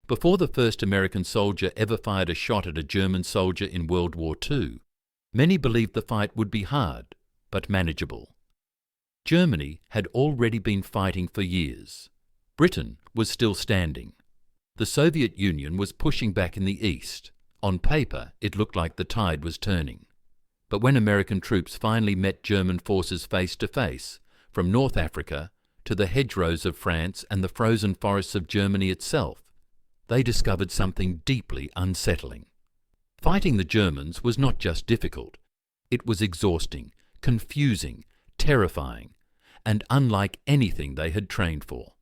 Before the first American soldier ever fired a shot at a German soldier in World War II, many believed the fight would be hard, but manageable. Germany had already been fighting for years. Britain was still standing. The Soviet Union was pushing back in the east. On paper, it looked like the tide was turning. But when American troops finally met German forces face to face, from North Africa to the hedgerows of France and the frozen forests of Germany itself, they discovered something deeply unsettling. Fighting the Germans was not just difficult. It was exhausting, confusing, terrifying, and unlike anything they had trained for.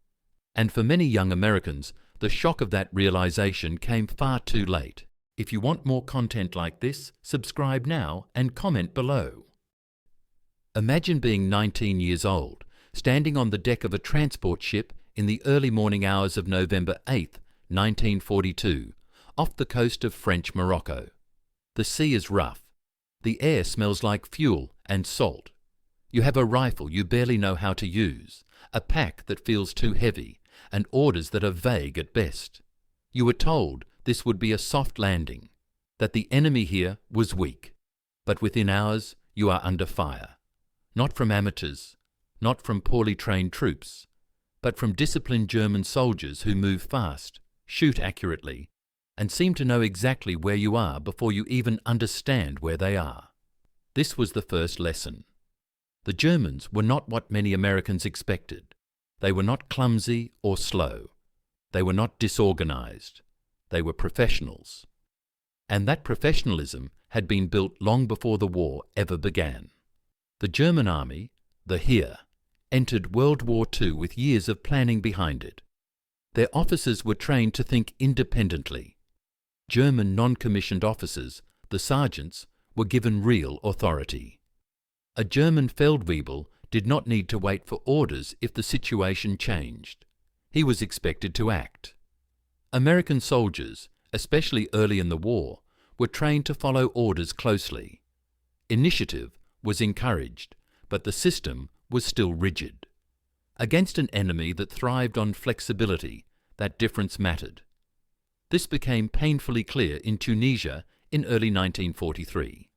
And for many young Americans, the shock of that realization came far too late. If you want more content like this, subscribe now and comment below. Imagine being 19 years old, standing on the deck of a transport ship in the early morning hours of November 8, 1942, off the coast of French Morocco. The sea is rough. The air smells like fuel and salt. You have a rifle you barely know how to use, a pack that feels too heavy, and orders that are vague at best. You were told this would be a soft landing, that the enemy here was weak. But within hours, you are under fire. Not from amateurs, not from poorly trained troops, but from disciplined German soldiers who move fast, shoot accurately, and seem to know exactly where you are before you even understand where they are. This was the first lesson. The Germans were not what many Americans expected. They were not clumsy or slow. They were not disorganized. They were professionals. And that professionalism had been built long before the war ever began. The German army, the Heer, entered World War II with years of planning behind it. Their officers were trained to think independently. German non-commissioned officers, the sergeants, were given real authority. A German Feldwebel did not need to wait for orders if the situation changed. He was expected to act. American soldiers, especially early in the war, were trained to follow orders closely. Initiative was encouraged, but the system was still rigid. Against an enemy that thrived on flexibility, that difference mattered. This became painfully clear in Tunisia in early 1943.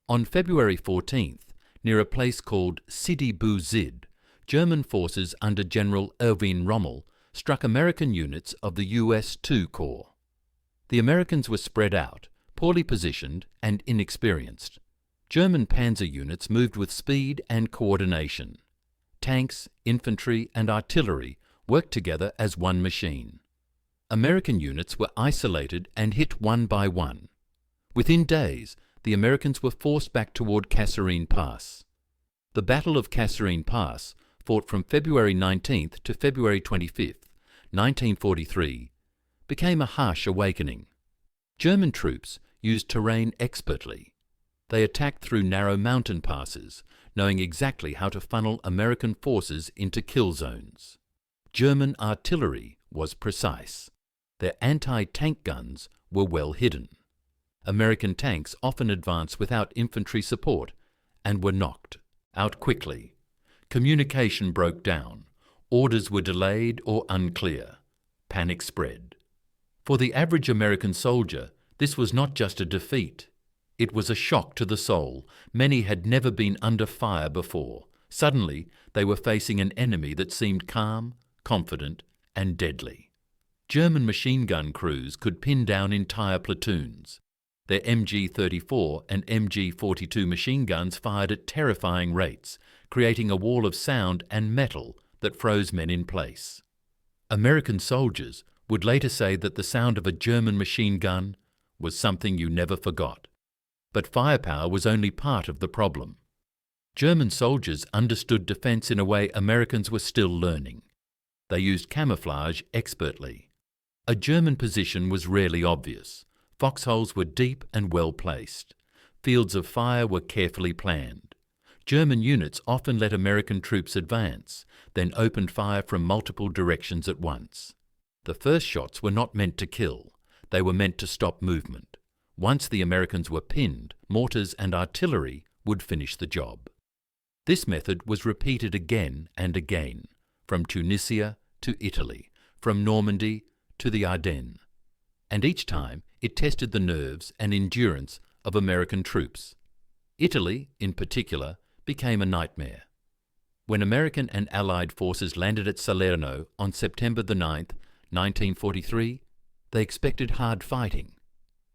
On February 14th, near a place called Sidi Bou Zid, German forces under General Erwin Rommel struck American units of the US II Corps. The Americans were spread out, poorly positioned and inexperienced. German panzer units moved with speed and coordination. Tanks, infantry and artillery worked together as one machine. American units were isolated and hit one by one. Within days, the Americans were forced back toward Kasserine Pass. The Battle of Kasserine Pass, fought from February 19th to February 25th, 1943, became a harsh awakening. German troops used terrain expertly. They attacked through narrow mountain passes, knowing exactly how to funnel American forces into kill zones. German artillery was precise. Their anti-tank guns were well hidden. American tanks often advanced without infantry support and were knocked out quickly. Communication broke down. Orders were delayed or unclear. Panic spread. For the average American soldier, this was not just a defeat. It was a shock to the soul. Many had never been under fire before. Suddenly, they were facing an enemy that seemed calm, confident, and deadly. German machine gun crews could pin down entire platoons. Their MG-34 and MG-42 machine guns fired at terrifying rates, creating a wall of sound and metal that froze men in place. American soldiers would later say that the sound of a German machine gun was something you never forgot. But firepower was only part of the problem. German soldiers understood defense in a way Americans were still learning. They used camouflage expertly. A German position was rarely obvious. Foxholes were deep and well placed. Fields of fire were carefully planned. German units often let American troops advance, then opened fire from multiple directions at once. The first shots were not meant to kill. They were meant to stop movement. Once the Americans were pinned, mortars and artillery would finish the job. This method was repeated again and again, from Tunisia to Italy, from Normandy to the Ardennes, and each time it tested the nerves and endurance of American troops. Italy, in particular, became a nightmare. When American and Allied forces landed at Salerno on September the 9th, 1943, they expected hard fighting.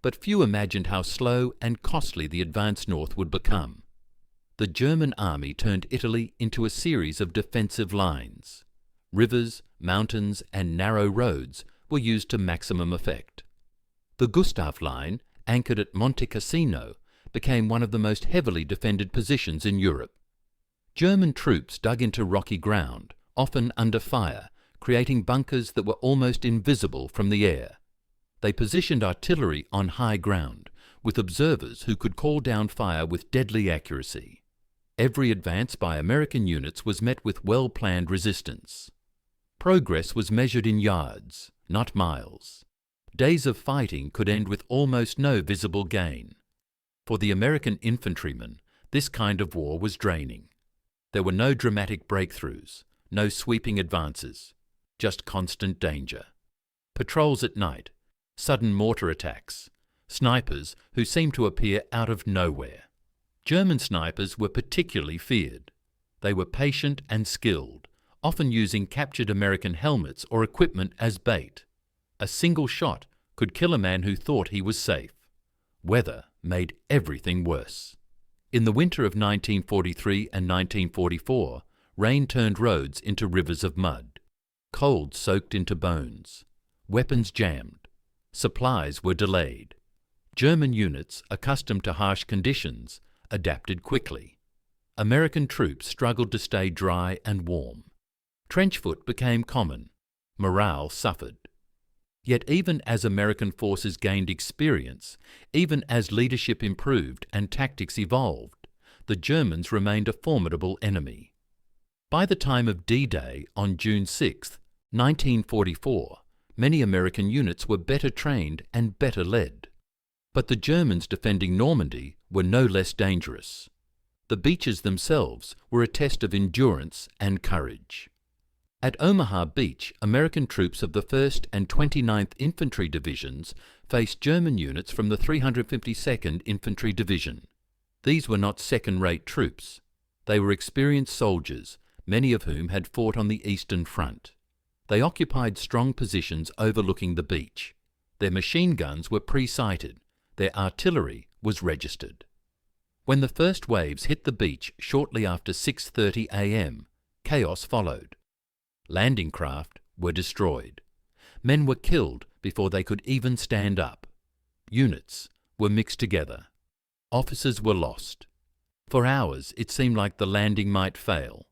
But few imagined how slow and costly the advance north would become. The German army turned Italy into a series of defensive lines. Rivers, mountains, and narrow roads were used to maximum effect. The Gustav Line, anchored at Monte Cassino, became one of the most heavily defended positions in Europe. German troops dug into rocky ground, often under fire, creating bunkers that were almost invisible from the air. They positioned artillery on high ground, with observers who could call down fire with deadly accuracy. Every advance by American units was met with well-planned resistance. Progress was measured in yards, not miles. Days of fighting could end with almost no visible gain. For the American infantrymen, this kind of war was draining. There were no dramatic breakthroughs, no sweeping advances, just constant danger. Patrols at night, sudden mortar attacks, snipers who seemed to appear out of nowhere. German snipers were particularly feared. They were patient and skilled, often using captured American helmets or equipment as bait. A single shot could kill a man who thought he was safe. Weather made everything worse. In the winter of 1943 and 1944, rain turned roads into rivers of mud. Cold soaked into bones. Weapons jammed. Supplies were delayed. German units, accustomed to harsh conditions, adapted quickly. American troops struggled to stay dry and warm. Trench foot became common. Morale suffered. Yet even as American forces gained experience, even as leadership improved and tactics evolved, the Germans remained a formidable enemy. By the time of D-Day on June 6, 1944, many American units were better trained and better led. But the Germans defending Normandy were no less dangerous. The beaches themselves were a test of endurance and courage. At Omaha Beach, American troops of the 1st and 29th Infantry Divisions faced German units from the 352nd Infantry Division. These were not second-rate troops. They were experienced soldiers, many of whom had fought on the Eastern Front. They occupied strong positions overlooking the beach. Their machine guns were pre-sighted. Their artillery was registered. When the first waves hit the beach shortly after 6:30 a.m., chaos followed. Landing craft were destroyed. Men were killed before they could even stand up. Units were mixed together. Officers were lost. For hours it seemed like the landing might fail.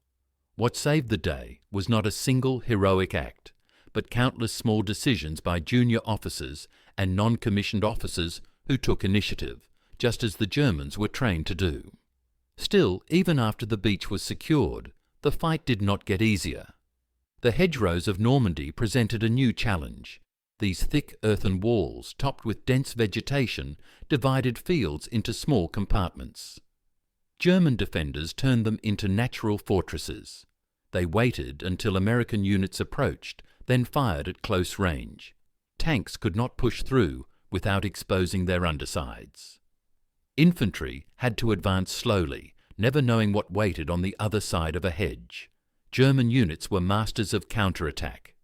What saved the day was not a single heroic act, but countless small decisions by junior officers and non-commissioned officers who took initiative, just as the Germans were trained to do. Still, even after the beach was secured, the fight did not get easier. The hedgerows of Normandy presented a new challenge. These thick earthen walls, topped with dense vegetation, divided fields into small compartments. German defenders turned them into natural fortresses. They waited until American units approached, then fired at close range. Tanks could not push through without exposing their undersides. Infantry had to advance slowly, never knowing what waited on the other side of a hedge. German units were masters of counterattack.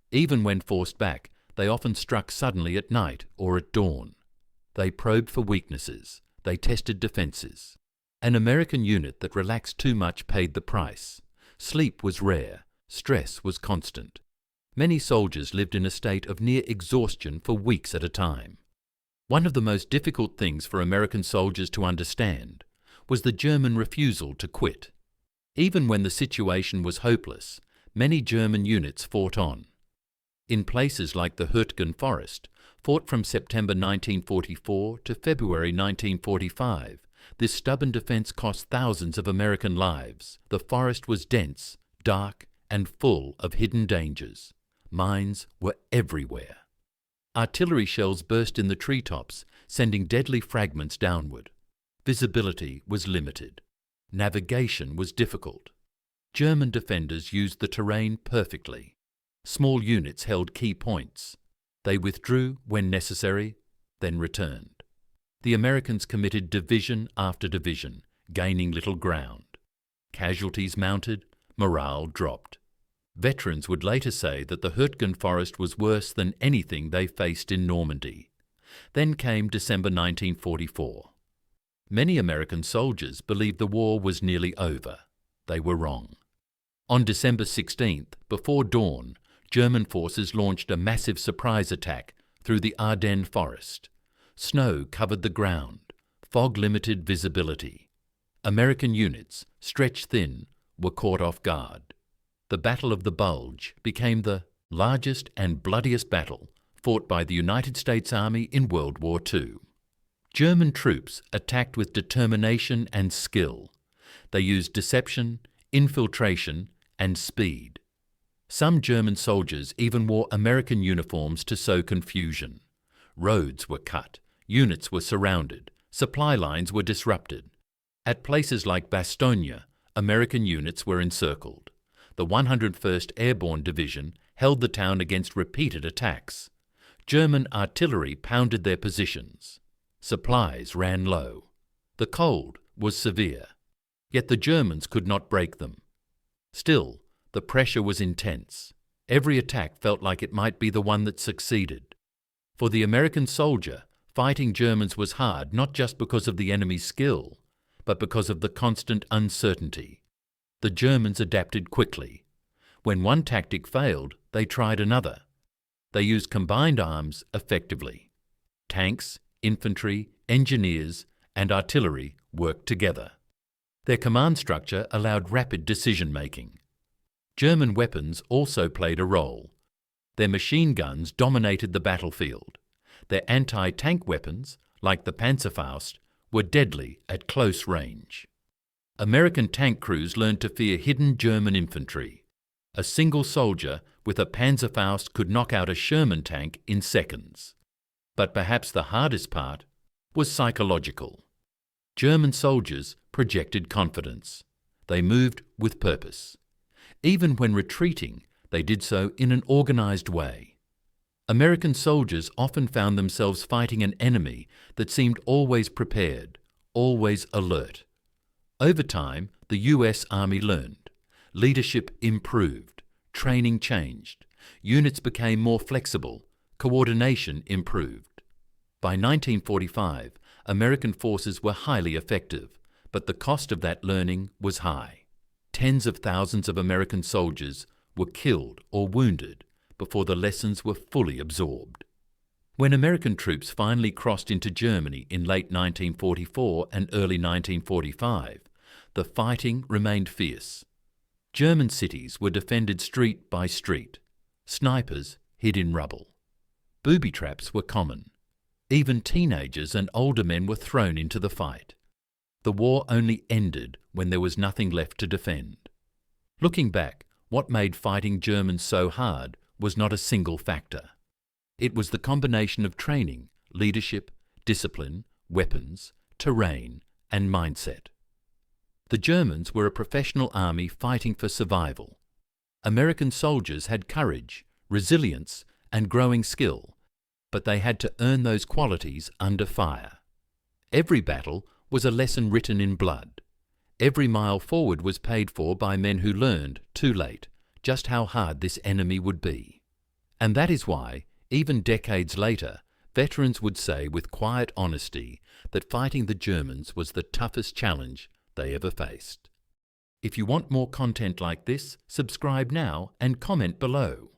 Even when forced back, they often struck suddenly at night or at dawn. They probed for weaknesses. They tested defences. An American unit that relaxed too much paid the price. Sleep was rare. Stress was constant. Many soldiers lived in a state of near exhaustion for weeks at a time. One of the most difficult things for American soldiers to understand was the German refusal to quit. Even when the situation was hopeless, many German units fought on. In places like the Hürtgen Forest, fought from September 1944 to February 1945, this stubborn defense cost thousands of American lives. The forest was dense, dark, and full of hidden dangers. Mines were everywhere. Artillery shells burst in the treetops, sending deadly fragments downward. Visibility was limited. Navigation was difficult. German defenders used the terrain perfectly. Small units held key points. They withdrew when necessary, then returned. The Americans committed division after division, gaining little ground. Casualties mounted, morale dropped. Veterans would later say that the Hürtgen Forest was worse than anything they faced in Normandy. Then came December 1944. Many American soldiers believed the war was nearly over. They were wrong. On December 16th, before dawn, German forces launched a massive surprise attack through the Ardennes forest. Snow covered the ground, fog limited visibility. American units, stretched thin, were caught off guard. The Battle of the Bulge became the largest and bloodiest battle fought by the United States Army in World War II. German troops attacked with determination and skill. They used deception, infiltration, and speed. Some German soldiers even wore American uniforms to sow confusion. Roads were cut, units were surrounded, supply lines were disrupted. At places like Bastogne, American units were encircled. The 101st Airborne Division held the town against repeated attacks. German artillery pounded their positions. Supplies ran low. The cold was severe, yet the Germans could not break them. Still, the pressure was intense. Every attack felt like it might be the one that succeeded. For the American soldier, fighting Germans was hard not just because of the enemy's skill, but because of the constant uncertainty. The Germans adapted quickly. When one tactic failed, they tried another. They used combined arms effectively. Tanks, infantry, engineers, and artillery worked together. Their command structure allowed rapid decision-making. German weapons also played a role. Their machine guns dominated the battlefield. Their anti-tank weapons, like the Panzerfaust, were deadly at close range. American tank crews learned to fear hidden German infantry. A single soldier with a Panzerfaust could knock out a Sherman tank in seconds. But perhaps the hardest part was psychological. German soldiers projected confidence. They moved with purpose. Even when retreating, they did so in an organized way. American soldiers often found themselves fighting an enemy that seemed always prepared, always alert. Over time, the US Army learned. Leadership improved. Training changed. Units became more flexible. Coordination improved. By 1945, American forces were highly effective, but the cost of that learning was high. Tens of thousands of American soldiers were killed or wounded before the lessons were fully absorbed. When American troops finally crossed into Germany in late 1944 and early 1945, the fighting remained fierce. German cities were defended street by street. Snipers hid in rubble. Booby traps were common. Even teenagers and older men were thrown into the fight. The war only ended when there was nothing left to defend. Looking back, what made fighting Germans so hard was not a single factor. It was the combination of training, leadership, discipline, weapons, terrain, and mindset. The Germans were a professional army fighting for survival. American soldiers had courage, resilience, and growing skill, but they had to earn those qualities under fire. Every battle was a lesson written in blood. Every mile forward was paid for by men who learned, too late, just how hard this enemy would be. And that is why, even decades later, veterans would say with quiet honesty that fighting the Germans was the toughest challenge they ever faced. If you want more content like this, subscribe now and comment below.